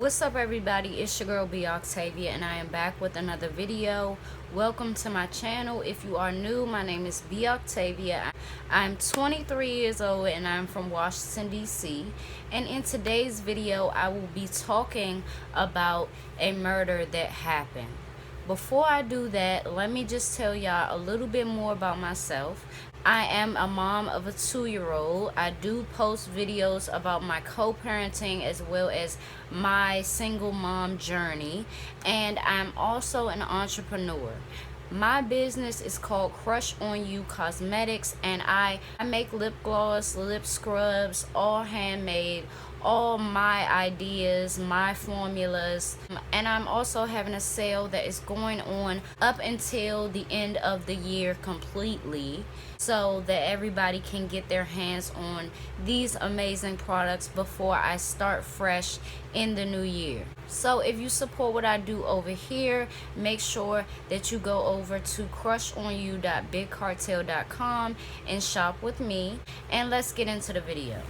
What's up, everybody? It's your girl B Octavia, and I am back with another video. Welcome to my channel. If you are new, my name is B Octavia. I'm 23 years old and I'm from Washington DC, and in today's video I will be talking about a murder that happened. Before I do that, let me just tell y'all a little bit more about myself. I am a mom of a 2-year-old. I do post videos about my co-parenting as well as my single mom journey, and I'm also an entrepreneur. My business is called Crush On You Cosmetics, and I make lip gloss, lip scrubs, all handmade, all my ideas, my formulas, and I'm also having a sale that is going on up until the end of the year completely, so that everybody can get their hands on these amazing products before I start fresh in the new year. So if you support what I do over here, make sure that you go over to crushonyou.bigcartel.com and shop with me, and let's get into the video.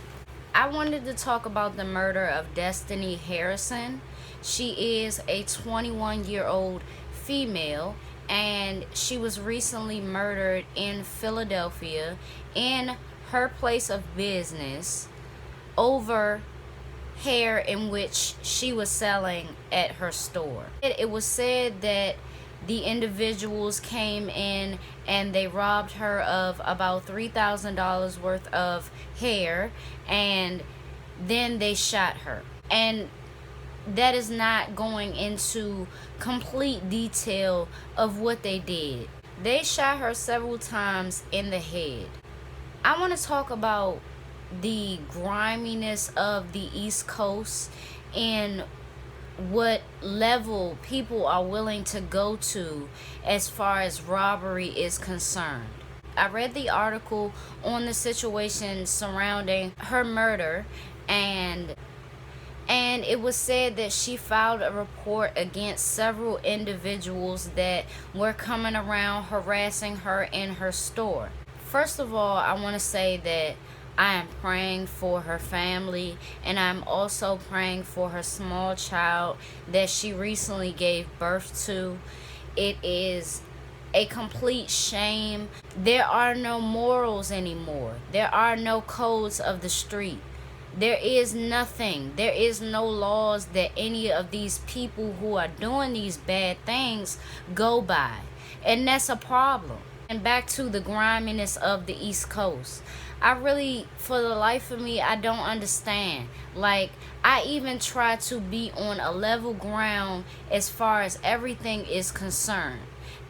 I wanted to talk about the murder of Destiny Harrison. She is a 21-year-old female, and she was recently murdered in Philadelphia in her place of business over hair in which she was selling at her store. It was said that the individuals came in and they robbed her of about $3,000 worth of hair, and then they shot her. And that is not going into complete detail of what they did. They shot her several times in the head. I want to talk about the griminess of the East Coast and what level people are willing to go to as far as robbery is concerned. I read the article on the situation surrounding her murder, and it was said that she filed a report against several individuals that were coming around harassing her in her store. First of all, I want to say that I am praying for her family, and I'm also praying for her small child that she recently gave birth to. It is a complete shame. There are no morals anymore. There are no codes of the street. There is nothing. There is no laws that any of these people who are doing these bad things go by. And that's a problem. And back to the griminess of the East Coast. I really, for the life of me, I don't understand. Like, I even try to be on a level ground as far as everything is concerned.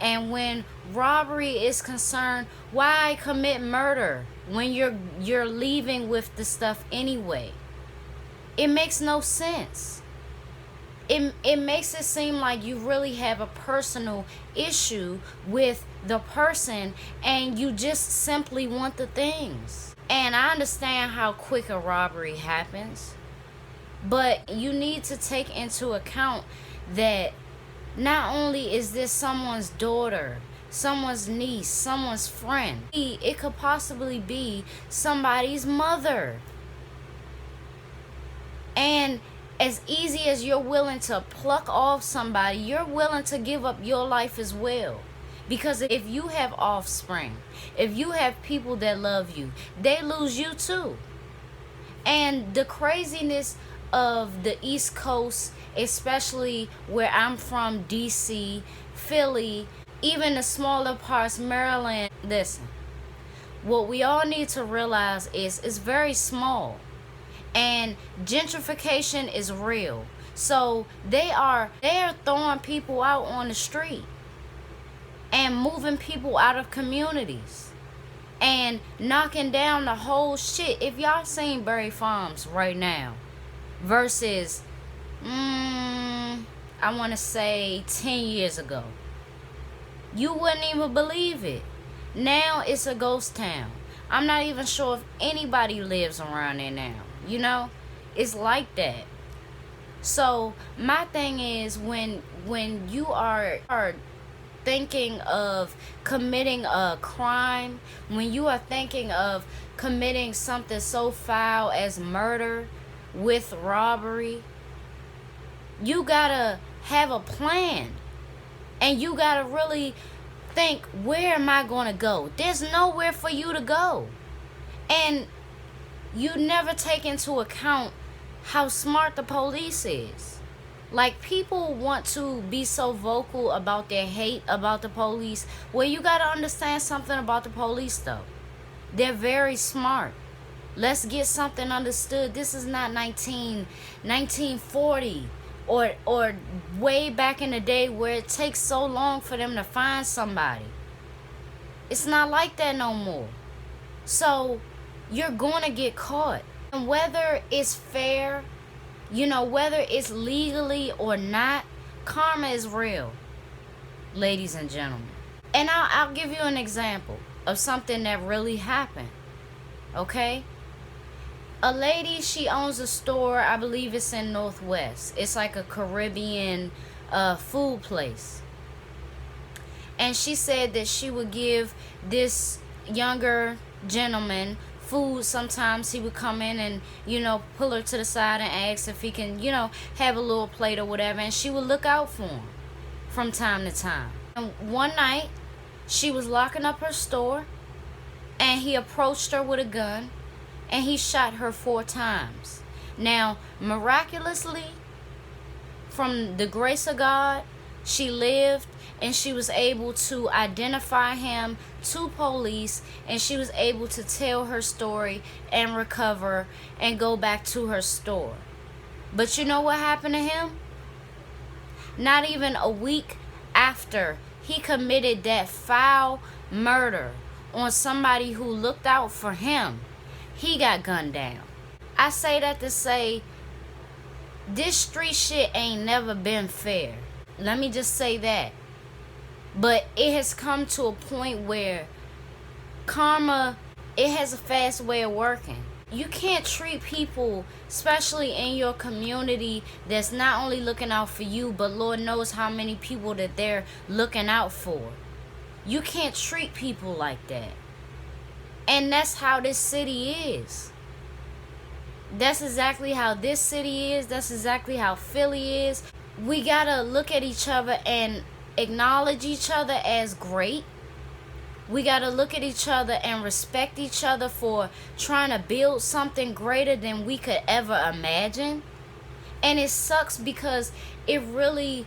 And when robbery is concerned, why commit murder when you're leaving with the stuff anyway? It makes no sense. It makes it seem like you really have a personal issue with the person and you just simply want the things. And I understand how quick a robbery happens, but you need to take into account that not only is this someone's daughter, someone's niece, someone's friend, it could possibly be somebody's mother. And as easy as you're willing to pluck off somebody, you're willing to give up your life as well. Because if you have offspring, if you have people that love you, they lose you too. And the craziness of the East Coast, especially where I'm from, DC, Philly, even the smaller parts, Maryland, listen, what we all need to realize is it's very small. And gentrification is real. So they are throwing people out on the street and moving people out of communities and knocking down the whole shit. If y'all seen Berry Farms right now versus I want to say 10 years ago, you wouldn't even believe it. Now it's a ghost town. I'm not even sure if anybody lives around there now. You know, it's like that. So my thing is, when you are thinking of committing a crime, when you are thinking of committing something so foul as murder with robbery, You gotta have a plan. And you gotta really think, where am I gonna go? There's nowhere for you to go. And you never take into account how smart the police is. Like, people want to be so vocal about their hate about the police. Well, you gotta understand something about the police, though. They're very smart. Let's get something understood. This is not 1940 or way back in the day where it takes so long for them to find somebody. It's not like that no more. So you're gonna get caught. And whether it's fair, whether it's legally or not, karma is real, ladies and gentlemen. And I'll give you an example of something that really happened. Okay? A lady, she owns a store, I believe it's in Northwest. It's like a Caribbean food place. And she said that she would give this younger gentleman food. Sometimes he would come in and, pull her to the side and ask if he can, have a little plate or whatever. And she would look out for him from time to time. And one night, she was locking up her store, and he approached her with a gun, and he shot her 4 times. Now, miraculously, from the grace of God, she lived, and she was able to identify him to police, and she was able to tell her story and recover and go back to her store. But you know what happened to him? Not even a week after he committed that foul murder on somebody who looked out for him, he got gunned down. I say that to say, this street shit ain't never been fair. Let me just say that. But it has come to a point where karma, it has a fast way of working. You can't treat people, especially in your community, that's not only looking out for you, but Lord knows how many people that they're looking out for. You can't treat people like that. And that's how this city is. That's exactly how this city is. That's exactly how Philly is. We gotta look at each other and acknowledge each other as great. We gotta look at each other and respect each other for trying to build something greater than we could ever imagine. And it sucks because it really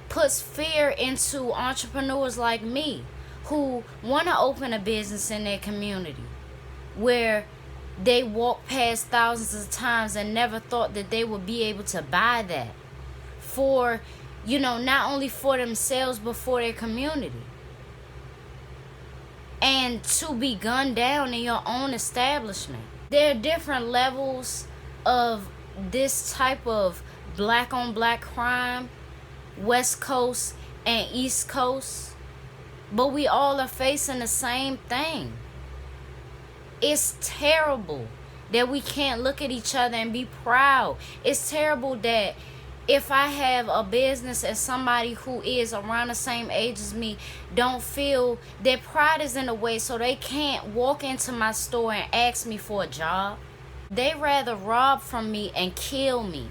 puts fear into entrepreneurs like me who want to open a business in their community, where they walk past thousands of times and never thought that they would be able to buy that for, not only for themselves, but for their community. And to be gunned down in your own establishment. There are different levels of this type of black on black crime, West Coast and East Coast. But we all are facing the same thing. It's terrible that we can't look at each other and be proud. It's terrible that if I have a business and somebody who is around the same age as me don't feel their pride is in the way, so they can't walk into my store and ask me for a job. They rather rob from me and kill me.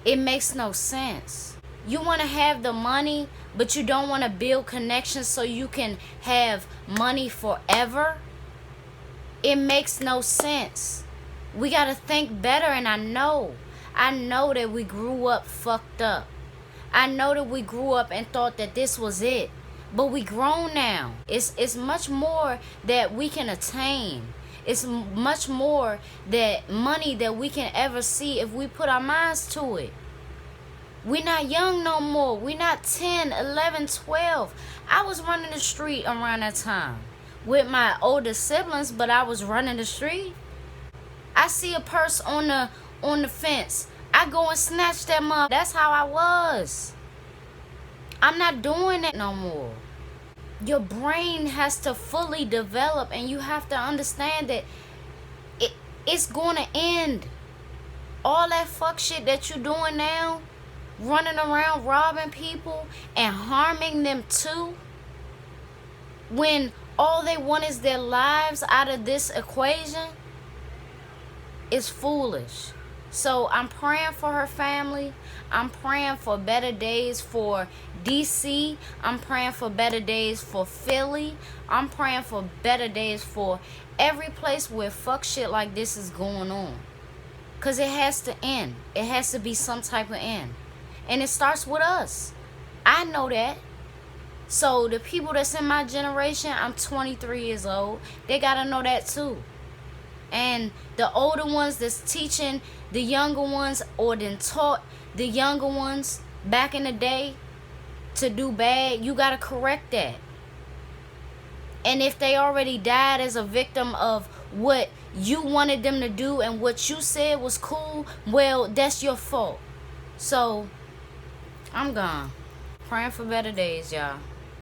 It makes no sense. You want to have the money, but you don't want to build connections so you can have money forever? It makes no sense. We got to think better, and I know that we grew up fucked up. I know that we grew up and thought that this was it. But we grown now. It's much more that we can attain. It's much more that money that we can ever see if we put our minds to it. We're not young no more. We're not 10, 11, 12. I was running the street around that time with my older siblings, but I was running the street. I see a purse on the fence. I go and snatch them up. That's how I was. I'm not doing that no more. Your brain has to fully develop, and you have to understand that it's going to end. All that fuck shit that you're doing now, running around robbing people and harming them too, when all they want is their lives out of this equation, is foolish. So I'm praying for her family. I'm praying for better days for DC. I'm praying for better days for Philly. I'm praying for better days for every place where fuck shit like this is going on. Because it has to end. It has to be some type of end. And it starts with us. I know that. So the people that's in my generation, I'm 23 years old, they got to know that too. And the older ones that's teaching the younger ones or then taught the younger ones back in the day to do bad, you got to correct that. And if they already died as a victim of what you wanted them to do and what you said was cool, well, that's your fault. So I'm gone. Praying for better days, y'all.